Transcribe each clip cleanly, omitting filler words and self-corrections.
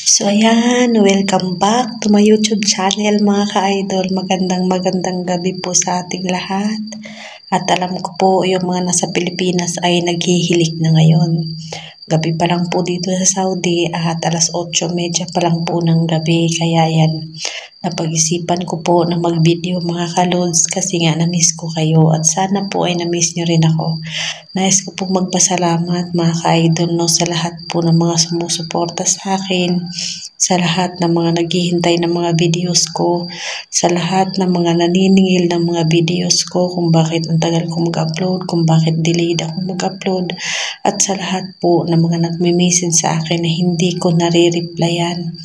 So ayan, welcome back to my YouTube channel mga ka-idol. Magandang gabi po sa ating lahat. At alam ko po yung mga nasa Pilipinas ay naghihilik na ngayon. Gabi pa lang po dito sa Saudi at alas 8:30 pa lang po ng gabi. Kaya yan, napag-isipan ko po na mag-video mga kalods kasi nga na-miss ko kayo. At sana po ay na-miss nyo rin ako. Nais ko po magpasalamat mga ka-idol sa lahat po ng mga sumusuporta sa akin, sa lahat ng mga naghihintay ng mga videos ko, sa lahat ng mga naniningil ng mga videos ko kung bakit ang tagal ko mag-upload, kung bakit delayed ako mag-upload, at sa lahat po ng mga nagme-message sa akin na hindi ko nare-replyan.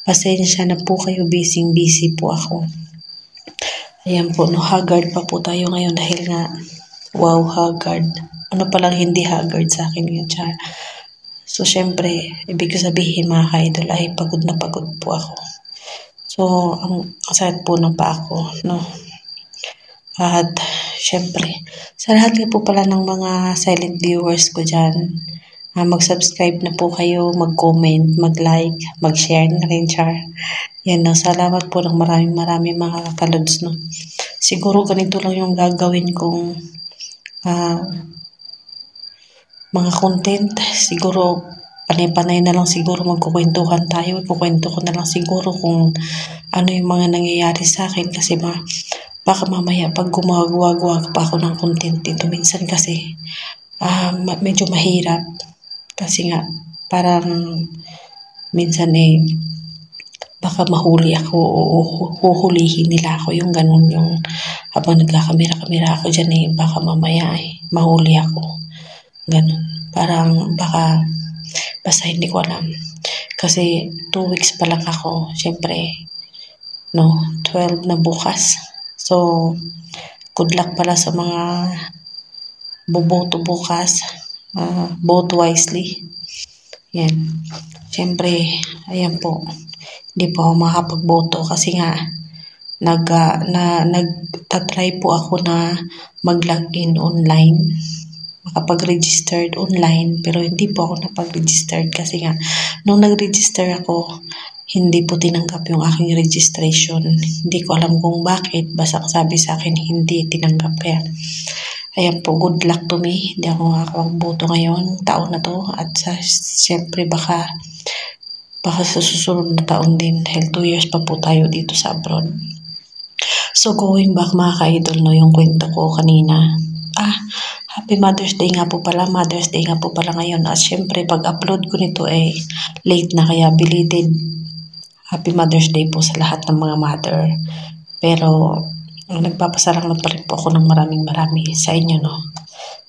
Pasensya na po kayo, busy po ako. Ayan po, haggard pa po tayo ngayon dahil nga, wow, haggard. Ano palang hindi haggard sa akin yun, char. So, syempre, ibig sabihin mga ka-idol ay pagod na pagod po ako. So, ang sakit po ng paa ko, no? At, syempre, sa lahat nga po pala ng mga silent viewers ko dyan, mag-subscribe na po kayo, mag-comment, mag-like, mag-share na rin, char. Yan, no? Salamat po ng maraming mga kalods, no? Siguro ganito lang yung gagawin kong mga content. Siguro panay-panay na lang siguro magkukwentuhan tayo. Ikukwento ko na lang siguro kung ano yung mga nangyayari sa akin kasi baka mamaya pag gumagawa pa ako ng content dito minsan kasi medyo mahirap kasi nga parang minsan baka mahuli ako o huhulihin nila ako, yung ganun, yung habang nagkakamera ako dyan baka mamaya mahuli ako. Ganun. Parang baka, basta hindi ko alam. Kasi 2 weeks pa lang ako. Siyempre, 12 na bukas. So, good luck pala sa mga boboto bukas. Vote wisely. Yan. Siyempre, ayan po. Hindi po ako makapagboto kasi nga, nagtatry po ako na mag-login online. Makapag-registered online pero hindi po ako napag-registered kasi nga nung nag-register ako hindi po tinanggap yung aking registration. Hindi ko alam kung bakit, basta sabi sa akin hindi tinanggap. Kaya ayan po, good luck to me. Hindi ako makakapagboto ngayon taon na to at siyempre baka sa susunod na taon din dahil 2 years pa po tayo dito sa abroad. So going back mga ka-idol, yung kwento ko kanina, Happy Mother's Day nga po pala. Mother's Day nga po pala ngayon. At syempre, pag-upload ko nito late na kaya belated Happy Mother's Day po sa lahat ng mga mother. Pero, nagpapasalang pa rin po ako ng marami sa inyo, no?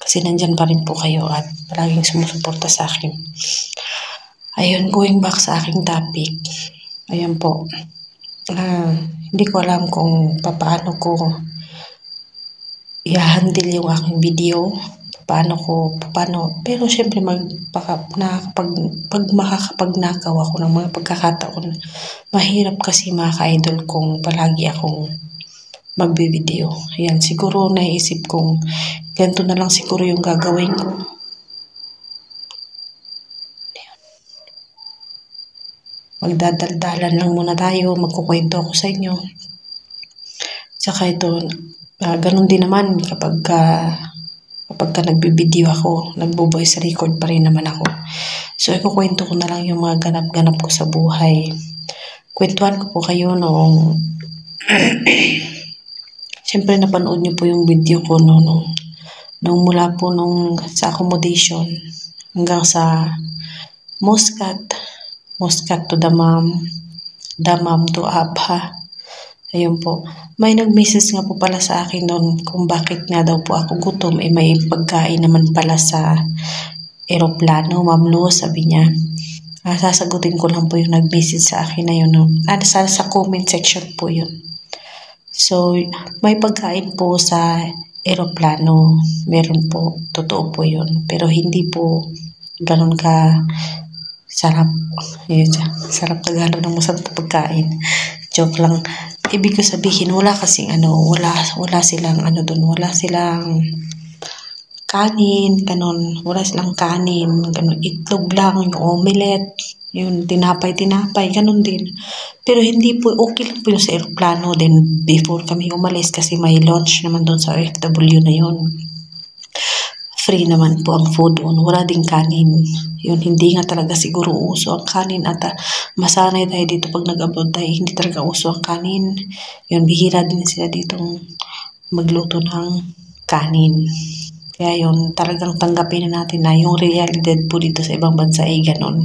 Kasi nandyan pa rin po kayo at palaging sumusuporta sa akin. Ayun, going back sa aking topic. Ayan po. Hindi ko alam kung paano ko i-handle yung aking video, paano, pero syempre pag makakapagnakaw ako ng mga pagkakataon, mahirap kasi mga ka-idol kung palagi akong magbi-video. Ayan, siguro naisip kong ganito na lang siguro yung gagawin ko. Magdadaldalan lang muna tayo, magkukwento ako sa inyo. Tsaka ito, ganun din naman kapag nagbibideo ako, nagbo-voice record pa rin naman ako. So, ikukwento ko na lang yung mga ganap-ganap ko sa buhay. Kwentuhan ko po kayo nung siyempre napanood niyo po yung video ko nung mula po sa accommodation hanggang sa Muscat to Dammam to Abha. Ayun po. May nag-message nga po pala sa akin noon kung bakit nga daw po ako gutom. May pagkain naman pala sa eroplano. Ma'am Lu, sabi niya. Sasagutin ko lang po yung nag-message sa akin na yun. Sa comment section po yun. So, may pagkain po sa eroplano. Meron po. Totoo po yun. Pero hindi po ganun ka sarap. Sarap Tagalog ng masarap na pagkain. Joke lang. Ibig ko sabihin, wala kasing wala silang wala silang kanin, ganun. Wala silang kanin, ganun. Itlog lang, yung omelette, Yung tinapay, ganun din. Pero hindi po, okay lang po yung sa aeroplano din before kami umalis kasi may lunch naman doon sa OFW na yun. Free naman po ang food doon, wala ding kanin. Yun, hindi nga talaga siguro uso ang kanin at masanay tayo dito pag nag-abroad tayo, hindi talaga uso ang kanin. Yun, bihira din sila ditong magluto ng kanin. Kaya yun, talagang tanggapin na natin na yung realidad po dito sa ibang bansa ay ganon.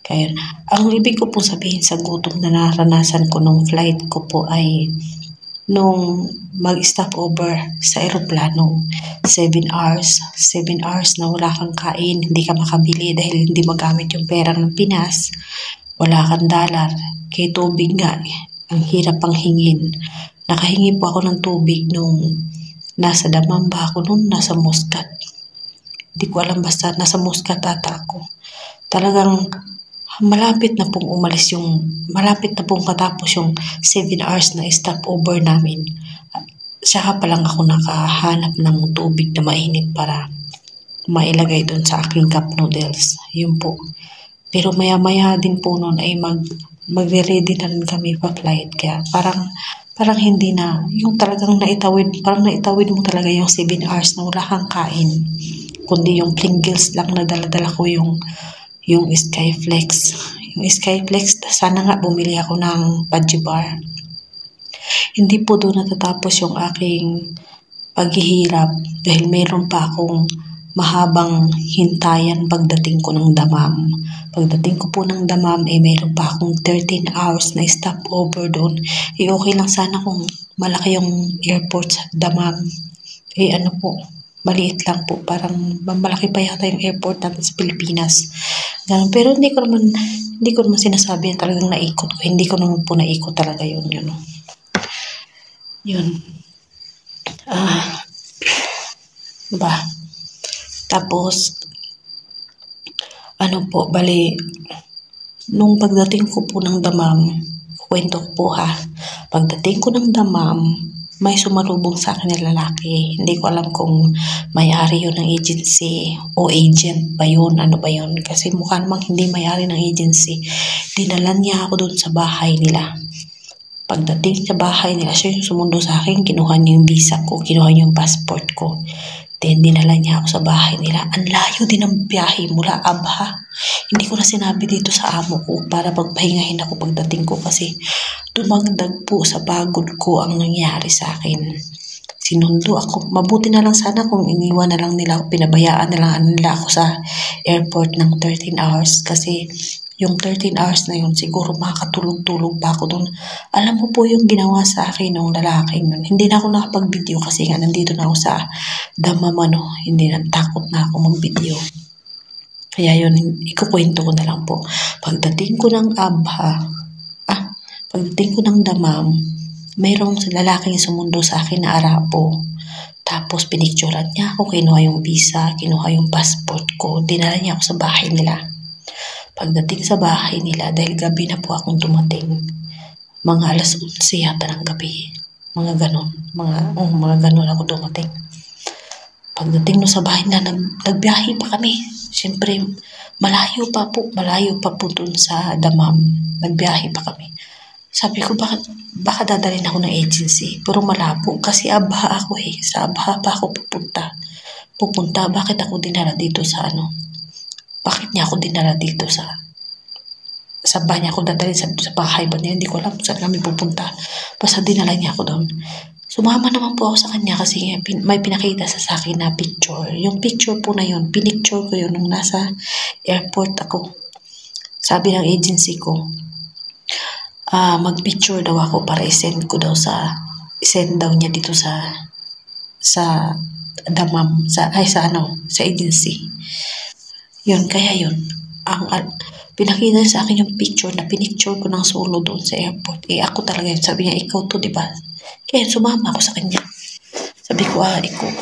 Kaya, ang ibig ko po sabihin sa gutom na naranasan ko nung flight ko po ay nung mag-stop over sa aeroplano, 7 hours. 7 hours na wala kang kain, hindi ka makabili dahil hindi magamit yung pera ng Pinas. Wala kang dollar. Kaya tubig nga, ang hirap pang hingin. Nakahingi po ako ng tubig nung nasa Damam ba ako nung nasa Muscat. Hindi ko alam, basta nasa Muscat ata ako. Talagang malapit na pong katapos yung 7 hours na stopover namin. Saka pa lang ako nakahanap ng tubig na mainit para mailagay doon sa aking cup noodles. Yun po. Pero maya-maya din po noon ay magre-ready na rin kami pa flight. Kaya parang hindi na, yung talagang parang naitawid mo talaga yung 7 hours na wala kang kain. Kundi yung Pringles lang na dala-dala ko yung Skyflex. Yung Skyflex, sana nga bumili ako ng Fudgy Bar. Hindi po doon natatapos yung aking paghihirap dahil mayroon pa akong mahabang hintayan pagdating ko ng Damam. Pagdating ko po ng Damam, mayroon pa akong 13 hours na stopover doon. Okay lang sana kung malaki yung airport sa Damam. Maliit lang po. Parang malaki pa yata yung airport natin sa Pilipinas. Ganun. Pero hindi ko naman sinasabi na talagang naikot ko. Hindi ko naman po naikot talaga yun. Yun. Diba? Tapos, nung pagdating ko po ng Damam, kwento ko po ha. Pagdating ko ng Damam, may sumalubong sa akin na lalaki. Hindi ko alam kung may-ari yun ng agency o agent ba yun, ano ba yun. Kasi mukha namang hindi may-ari ng agency. Dinalan niya ako doon sa bahay nila. Pagdating sa bahay nila, siya yung sumundo sa akin, kinuha niya yung visa ko, kinuha niya yung passport ko. Then, dinala niya ako sa bahay nila. Ang layo din ng biyahe mula Abha. Hindi ko na sinabi dito sa amo ko para pagpahingahin ako pagdating ko kasi dumagdag po sa pagod ko ang nangyari sa akin. Sinundo ako. Mabuti na lang sana kung iniwan na lang nila ako, pinabayaan na lang nila ako sa airport ng 13 hours kasi yung 13 hours na yun, siguro makakatulog-tulog pa ako doon. Alam mo po yung ginawa sa akin ng lalaking nun. Hindi na ako nakapag-video kasi nga nandito na ako sa Damam, hindi na, takot na ako mag-video. Kaya yun, ikukwento ko na lang po. Pagdating ko ng Damam, mayroong lalaking sumundo sa akin na Arapo. Tapos pinicturean niya ako, kinuha yung visa, kinuha yung passport ko, dinala niya ako sa bahay nila. Pagdating sa bahay nila, dahil gabi na po akong dumating, mga alas 11 yata ng gabi, mga ganon ako dumating. Pagdating no sa bahay na, nagbiyahe pa kami. Siyempre, malayo pa po dun sa Damam. Nagbiyahe pa kami. Sabi ko, baka dadalhin ako ng agency. Pero malabo, kasi Abha ako sa Abha pa ako pupunta. Bakit ako dinala dito sa Bakit niya ako dinala dito sa bahay niya ako dadalhin sa bahay ba niya? Hindi ko alam saan kami pupunta. Basta dinala niya ako doon. Sumama naman po ako sa kanya kasi may pinakita sa akin na picture. Yung picture po na yun, pinicture ko yun nung nasa airport ako. Sabi ng agency ko, mag-picture daw ako para i-send daw niya dito sa Damam, sa agency. Yun, kaya yun. Pinakita sa akin yung picture na pinicture ko ng solo doon sa airport. Ako talaga yun. Sabi niya, ikaw to, diba? Kaya sumama ako sa kanya. Sabi ko,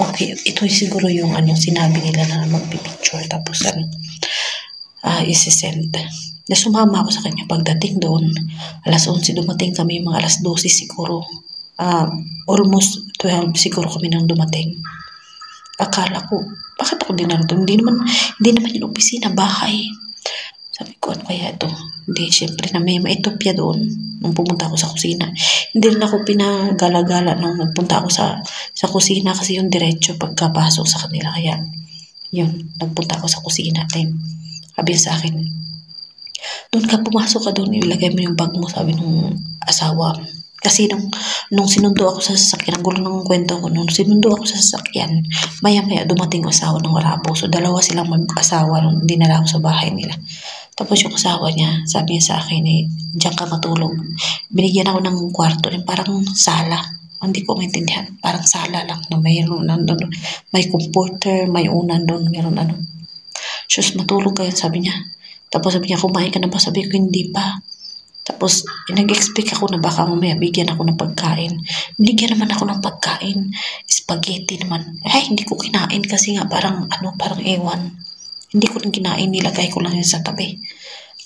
okay, ito siguro yung sinabi nila na magpipicture. Tapos, isi-send. Sumama ako sa kanya. Pagdating doon, alas 11 dumating kami, mga alas 12 siguro. Almost 12 siguro kami nang dumating. Akala ko, bakit ako dinala doon? Hindi naman yung opisina, bahay. Sabi ko, ano kaya ito? Hindi, syempre na may maitopya doon nung pumunta ako sa kusina. Hindi rin ako pinagala-gala nung nagpunta ako sa kusina kasi yung diretso pagkapasok sa kanila. Kaya, yun, nagpunta ako sa kusina. Then, sabi sa akin, doon ka, pumasok ka doon, ilagay mo yung bag mo, sabi nung asawa. Kasi nung sinundo ako sa sasakyan, ang gulo ng kwento ko, nung sinundo ako sa sasakyan, maya-maya dumating yung asawa ng Warapo. So, dalawa silang mag-asawa nung dinala ako sa bahay nila. Tapos yung asawa niya, sabi niya sa akin, diyan ka matulog. Binigyan ako ng kwarto, parang sala. Hindi ko maintindihan, parang sala lang na mayroon nandun. May comforter, may unan doon, meron ano. Sus, matulog kayo, sabi niya. Tapos sabi niya, kumain ka na ba? Sabi ko, hindi pa. Tapos, nag-expect ako na baka mamaya bigyan ako ng pagkain. Binigyan naman ako ng pagkain. Spaghetti naman. Ay, hindi ko kinain kasi nga parang ewan. Hindi ko lang kinain, nilagay ko lang yun sa tabi.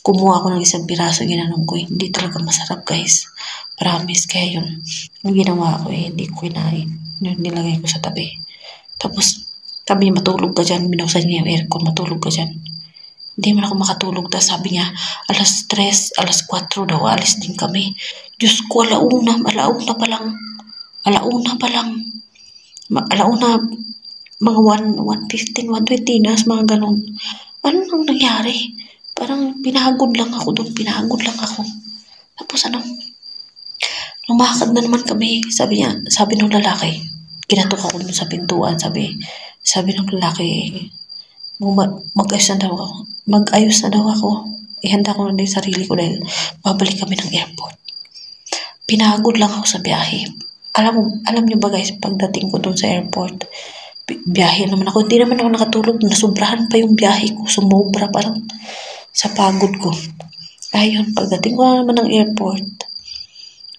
Kumuha ako ng isang piraso, ginanong ko. Hindi talaga masarap, guys. Promise, kaya yun. Ang ginawa ko, hindi ko kinain. Yun, nilagay ko sa tabi. Tapos, sabi niya, matulog ka dyan. Binuksan niya yung aircon, matulog ka dyan. Hindi man ako makatulog. Tapos sabi niya, alas 3, alas 4 daw, alis din kami. Diyos ko, alauna pa lang. Alauna, mga 1:15, 1:20 na, mga ganun. Ano nang nangyari? Parang pinagod lang ako doon, Tapos lumakad na naman kami. Sabi ng lalaki, kinatok ako dun sa pintuan, sabi ng lalaki, mag-ayos na daw ako. Ihanda ko na din sarili ko dahil babalik kami ng airport. Pinagod lang ako sa biyahe. Alam niyo ba guys, pagdating ko dun sa airport, biyahe naman ako. Hindi naman ako nakatulog. Nasubrahan pa yung biyahe ko. Sumobra parang sa pagod ko. Ayun, pagdating ko naman ng airport,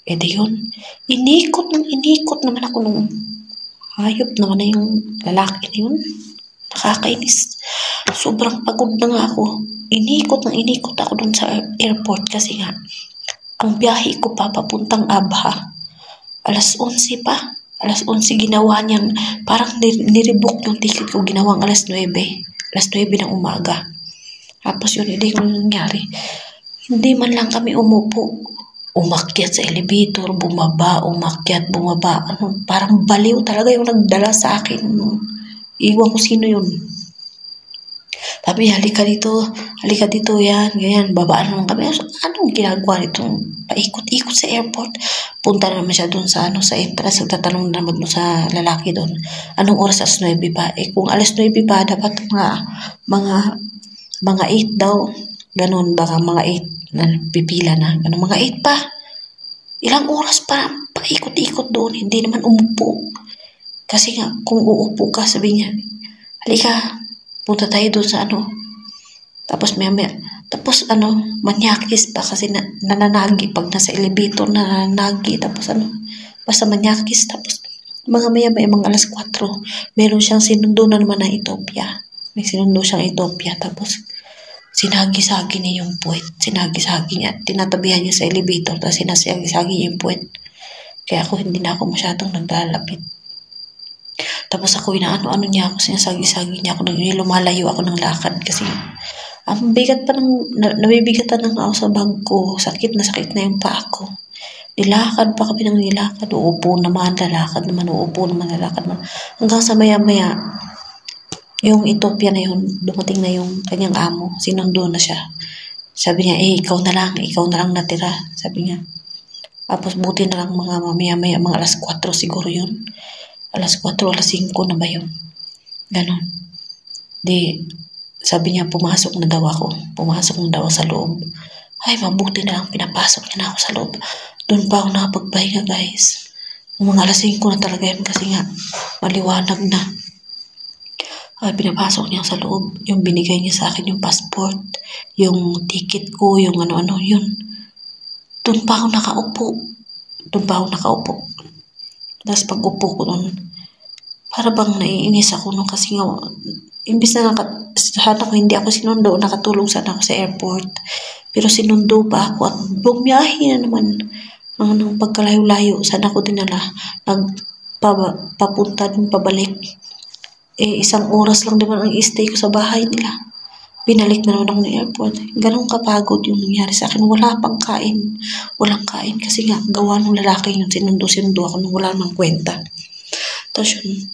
di yun. Inikot naman ako nung hayop naman na yung lalaki na yun. Nakakainis. Sobrang pagod na nga ako. Inikot ako dun sa airport kasi nga, ang biyahe ko pa papuntang Abha. Alas 11 pa. Alas 11 ginawa niyang, parang nirebook yung ticket ko, ginawang alas 9. Alas 9 ng umaga. Tapos yun, hindi ko nangyari. Hindi man lang kami umupo. Umakyat sa elevator, bumaba, umakyat, bumaba. Parang baliw talaga yung nagdala sa akin. Iwan ko sino yun. Sabi, halika dito, yan, ganyan, babaan naman kami. So, anong ginagawa nito? Paikot-ikot sa airport. Punta naman siya doon sa entrance, nagtatanong naman doon sa lalaki doon. Anong oras? Alas 9 pa? Kung alas 9 pa, dapat mga 8 daw. Ganun, baka mga 8 na pipila na. Ganun, mga 8 pa. Ilang oras pa, paikot-ikot doon. Hindi naman umupo. Kasi nga, kung uupo ka, sabi niya, halika, punta tayo doon sa Tapos tapos manyakis pa kasi nananagi pag nasa elevator, nananagi. Tapos basta manyakis. Tapos maya mga alas 4, meron siyang sinundo na naman na Ethiopia. May sinundo siyang Ethiopia. Tapos sinagi-sagi niya yung puwet. Sinagi-sagi niya. Tinatabihan niya sa elevator. Tapos sinasagi-sagi niya yung puwet. Kaya ako hindi na ako masyadong naglalapit. Tapos ako ano niya ako, sinasagi-sagi niya ako, lumalayo ako ng lakad kasi ang bigat pa nabibigatan ng ako sa bag ko, sakit na yung paa ko. Nilakad pa kami ng nilakad, uupo naman, lalakad naman, hanggang sa maya-maya, yung Ethiopia na yun, dumating na yung kanyang amo, sinundo na siya. Sabi niya, ikaw na lang natira, sabi niya. Tapos buti na lang mga maya-maya, mga alas 4 siguro yun. Alas 4, alas 5 na ba yun? Ganon. Sabi niya, pumasok na daw sa loob. Ay, mabuti na lang, pinapasok niya na ako sa loob. Doon pa ako nakapagpahinga, guys. Mga alas 5 na talaga yun kasi nga, maliwanag na. Ay, pinapasok niya sa loob. Yung binigay niya sa akin, yung passport, yung ticket ko, yung ano-ano, yun. Doon pa ako nakaupo. Tapos pag upo ko nun, para bang naiinis ako nung kasi nga, imbis na sana ko hindi ako sinundo, nakatulog sana ako sa airport. Pero sinundo pa ako at bumiyahe na naman ng pagkalayo-layo. Sana ko dinala, papunta din pabalik. 1 oras lang naman ang stay ko sa bahay nila. Binalik na naman ako ng airport. Ganun kapagod yung nangyari sa akin. Wala pang kain. Walang kain kasi nga gawa ng lalaki yung sinundo ako nung wala namang kwenta. Tapos yun,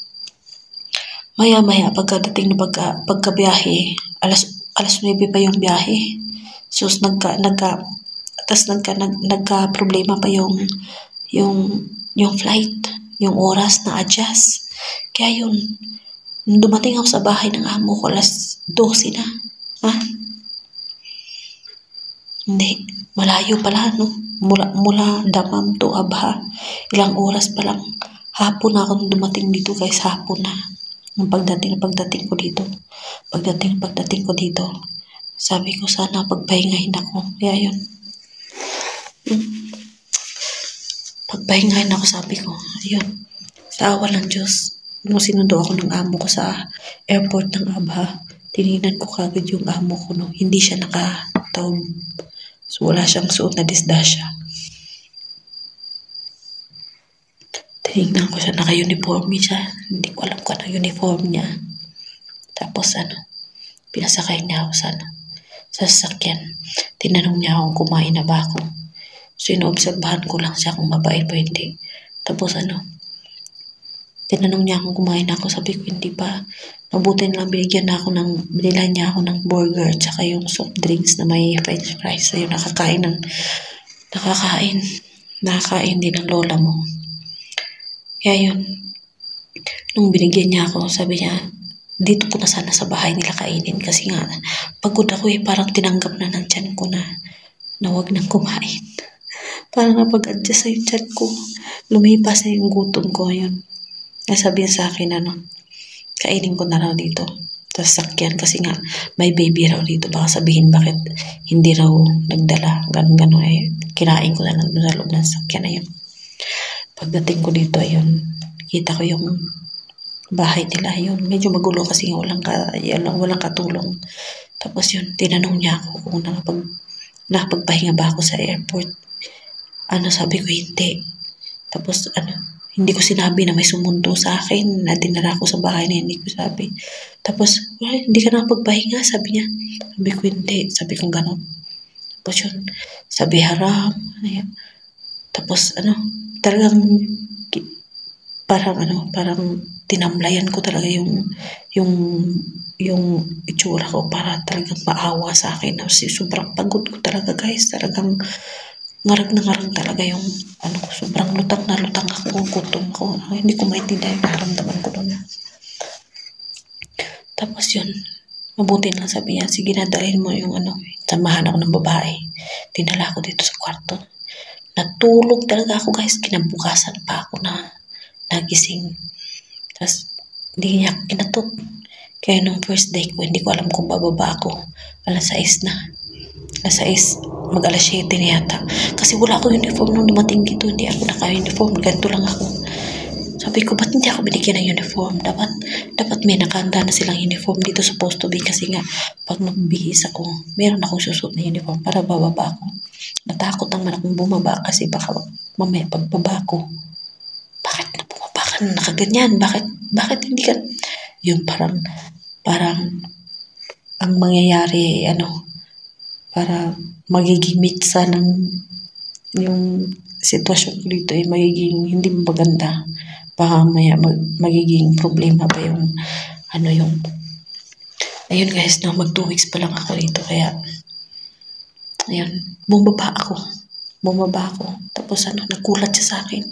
maya-maya pagkadating na pagkabiyahe, alas 9 pa yung biyahe. So nagka-problema pa yung flight, yung oras na adjust. Kaya yun, nung dumating ako sa bahay ng amo ko, alas 12 na. Ha? Hindi. Malayo pala, no? Mula Damam to Abha. Ilang oras pa lang. Hapon na ako nung dumating dito, guys. Hapon na. Yung pagdating ko dito. Pagdating ko dito. Sabi ko, sana pagpahingahin ako. Kaya yun. Pagpahingahin ako, sabi ko. Ayun. Sa awa ng Diyos. Nung sinundo ako ng amo ko sa airport ng Abha, tinignan ko kagad yung amo ko, no? Hindi siya nakataob. So, wala siyang suot na disdasya. Tinignan ko siya, naka-uniform siya. Hindi ko alam kung ano uniform niya. Tapos, pinasakay niya ako sa sasakyan. Tinanong niya akong kumain na ba ako. So, inoobserbahan ko lang siya kung mabait o hindi. Tapos, tinanong niya akong kumain ako. Sabi ko, hindi pa. Mabuti na lang binigyan niya ako ng burger at saka yung soft drinks na may french fries. So, yung nakakain din ng lola mo. Kaya yun, nung binigyan niya ako, sabi niya, dito ko na sana sa bahay nila kainin kasi nga, pagod ako parang tinanggap na ng tiyan ko na wag nang kumain. Parang napag-adjust sa yung tiyan ko. Lumipas na yung gutom ko yun. Nasabi sa akin, kainin ko na raw dito. Tapos sakyan kasi nga, may baby raw dito. Baka sabihin bakit hindi raw nagdala. Ganun. Kinain ko na lang sa loob ng sakyan na yun. Pagdating ko dito, ayun, kita ko yung bahay nila. Yun, medyo magulo kasi walang katulong. Tapos yun, tinanong niya ako kung nakapagpahinga ba ako sa airport. Sabi ko hindi. Tapos hindi ko sinabi na may sumundo sa akin na dinala ko sa bahay na hindi ko sabi. Tapos, hindi ka nakapagpahinga, sabi niya. Sabi ko hindi. Sabi ko gano'n. Tapos yun, sabi haram. Tapos talagang parang tinamlayan ko talaga yung itsura ko para talagang maawa sa akin. Sobrang pagod ko talaga, guys. Talagang ngarag na ngarag talaga yung sobrang lutang na lutang ako kung gutom ko. Hindi ko maintindihan yung naramdaman ko doon. Tapos yun, mabuti lang sabi niya, sige na dalhin mo yung samahan ako ng babae. Dinala ako dito sa kwarto. Natulog talaga ako, guys. Kinabukasan pa ako na nagising. Tapos hindi niya kinatok. Kaya nung first day ko, hindi ko alam kung bababa ako. Alas 6 na. Alas 6, mag-alas 7 na yata. Kasi wala akong uniform nung dumating dito. Hindi ako naka-uniform. Ganito lang ako. Sabi ko, ba't hindi ako binigyan ng uniform? Dapat may nakahanda na silang uniform dito supposed to be. Kasi nga, pag nagbihis ako, meron akong susuot na uniform para bababa ako. Natakot naman akong bumaba kasi baka mamaya pagbaba ko. Bakit na bumaba ka na nakaganyan? Bakit hindi ka? Yung parang ang mangyayari, para magiging mitsa ng yung sitwasyon ko dito ay magiging hindi maganda. Baka magiging problema pa yung ayun, guys, mag 2 weeks pa lang ako dito. Kaya ayun, bumaba ako. Tapos nagkulat siya sa akin.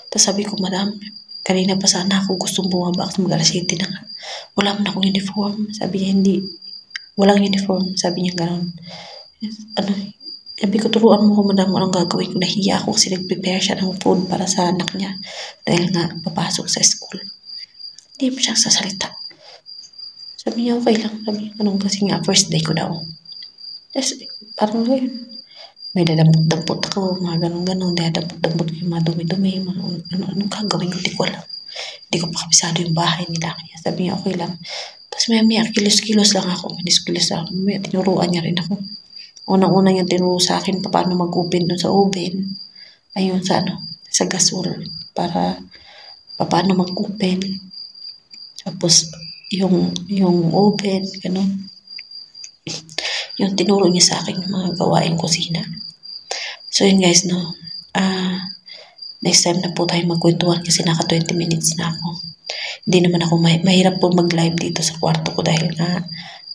Tapos sabi ko, madam, kanina pa sana ako gustong bumaba kasi mag-alas 7 na nga. Wala man akong uniform. Sabi niya, hindi. Walang uniform. Sabi niya gano'n. Sabi ko, turuan mo ko, madam, anong gagawin ko. Nahiya ako kasi nag-prepare siya ng food para sa anak niya. Dahil nga, papasok sa school. Hindi mo siya sasalita. Sabi niya, okay lang. Sabi niya, kasi nga, first day ko daw. Yes, parang may dadampot ako, mga ganun-ganun. Dadampot ko yung mga dumi-dumi. Anong gagawin ko, hindi ko alam. Hindi ko pa kabisado yung bahay nila. Kaya sabi niya, okay lang. Tapos may kilos-kilos lang ako. May tinuruan niya rin ako. Unang-una niya tinuro sa akin paano mag-open doon sa oven. Ayun, sa gasol. Para paano mag-open. Tapos, yung oven, gano'n. yung tinuro niya sa akin yung mga gawain kusina. So yun guys, no. Next time na po tayo magkwentuhan kasi naka 20 minutes na ako. Hindi naman ako mahirap po mag-live dito sa kwarto ko dahil nga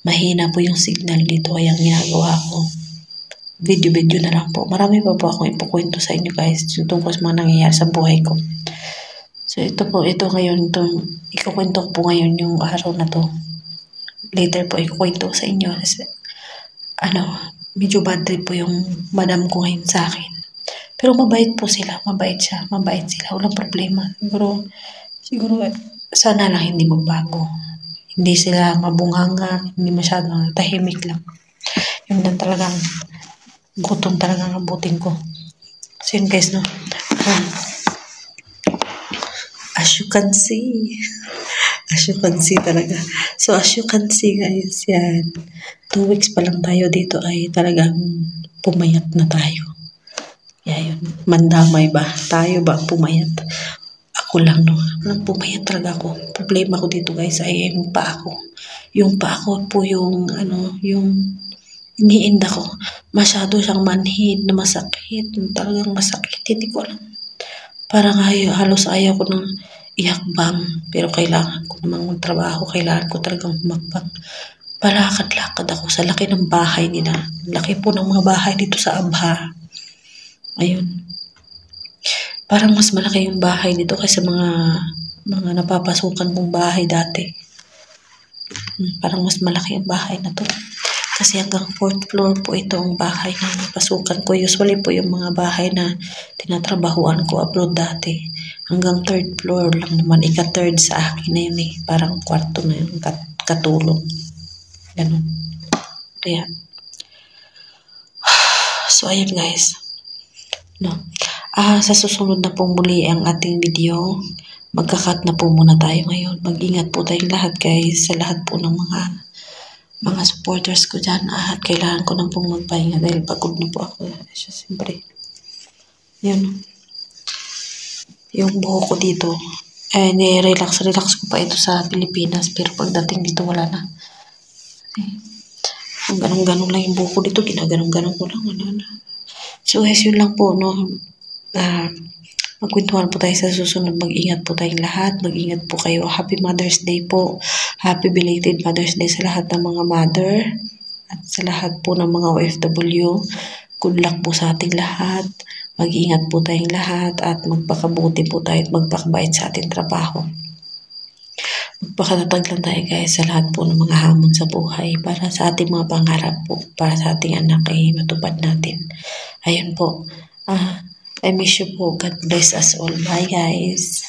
mahina po yung signal dito, kaya ang ginagawa ko video na lang po. Marami pa po akong ipukwento sa inyo guys yung tungkol sa mga nangyayari sa buhay ko. So ito ngayon, ikukwento ko po ngayon yung araw na to. Later po ikukwento sa inyo kasi medyo bad trip po yung madam ko ngayon sa akin. Pero mabait po sila, mabait sila, walang problema. Siguro sana lang hindi magbago. Hindi sila mabunganga, hindi masyadong tahimik lang. Yun lang talagang gutom talagang abutin ko. So yun guys, no. As you can see talaga. So as you can see guys, yan. 2 weeks pa lang tayo dito ay talagang pumayat na tayo. Yan, mandamay ba? Tayo ba pumayat? Ako lang, no. Pumayat talaga ako. Problema ko dito guys ay yung paa ko. Yung paa ko po yung iniinda ko. Masyado siyang manhid na masakit. Talagang masakit. Hindi ko alam. Parang halos ayaw ko ng ihakbang. Pero kailangan ko namang magtrabaho. Kailangan ko talagang humakbang. Palakad-lakad ako sa laki ng bahay nila. Laki po ng mga bahay dito sa Abha. Ayun. Parang mas malaki yung bahay dito kaysa mga napapasukan kong bahay dati. Parang mas malaki yung bahay na to. Kasi hanggang 4th floor po ito ang bahay na napasukan ko. Usually po yung mga bahay na tinatrabahuan ko abroad dati. Hanggang 3rd floor lang naman. Ika-3rd sa akin na yun eh. Parang kwarto na yun. Katulong. Ganun. Kaya. So ayun guys. No. Sa susunod na pong muli ang ating video. Magka-cut na po muna tayo ngayon. Mag-ingat po tayong lahat guys. Sa lahat po ng mga supporters ko dyan. At kailangan ko na pong magpahinga dahil pagod na po ako. Siyempre. Yun. Yung buho ko dito. Ni-relax ko pa ito sa Pilipinas. Pero pagdating dito wala na. Ganun lang yung buho ko dito. Ginaganong ko lang. So guys, yun lang po, no. Magkwentuhan po tayo sa susunod. Mag-ingat po tayong lahat. Mag-ingat po kayo. Happy Mother's Day po. Happy belated Mother's Day sa lahat ng mga mother at sa lahat po ng mga OFW. Good luck po sa ating lahat. Mag-ingat po tayong lahat at magpakabuti po tayo at magpakabait sa ating trabaho. Magpakatatag lang tayo guys sa lahat po ng mga hamon sa buhay para sa ating mga pangarap po, para sa ating anak ay matupad natin. Ayun po. I miss you po. God bless us all. Bye guys.